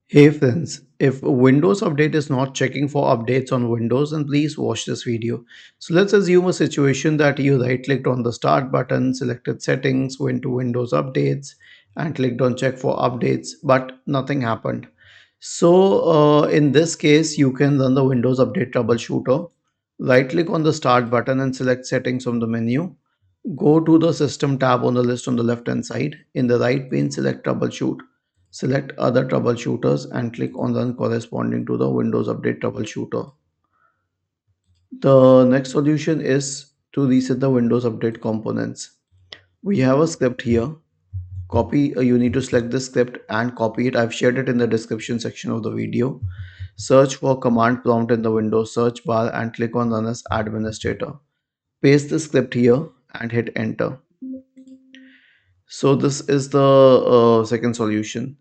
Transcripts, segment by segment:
Hey friends, if Windows Update is not checking for updates on Windows, then please watch this video. So let's assume a situation that you right-clicked on the Start button, selected Settings, went to Windows Updates, and clicked on Check for Updates, but nothing happened. So in this case, you can run the Windows Update Troubleshooter. Right-click on the Start button and select Settings from the menu. Go to the System tab on the list on the left-hand side. In the right pane, select Troubleshoot. Select Other Troubleshooters and click on Run corresponding to the Windows Update Troubleshooter. The next solution is to reset the Windows Update components. We have a script here. You need to select this script and copy it. I've shared it in the description section of the video. Search for command prompt in the Windows search bar and click on Run as Administrator. Paste the script here and hit enter. So this is the second solution.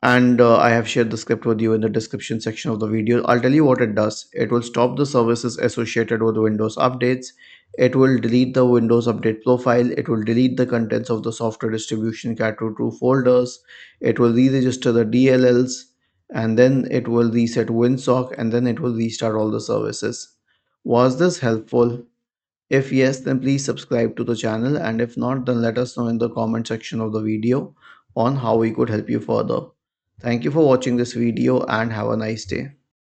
And I have shared the script with you in the description section of the video. I'll tell you what it does. It will stop the services associated with Windows updates. It will delete the Windows update profile. It will delete the contents of the software distribution cat2true folders. It will re-register the DLLs, and then it will reset WinSock, and then it will restart all the services. Was this helpful? If yes, then please subscribe to the channel, and if not, then let us know in the comment section of the video on how we could help you further. Thank you for watching this video and have a nice day.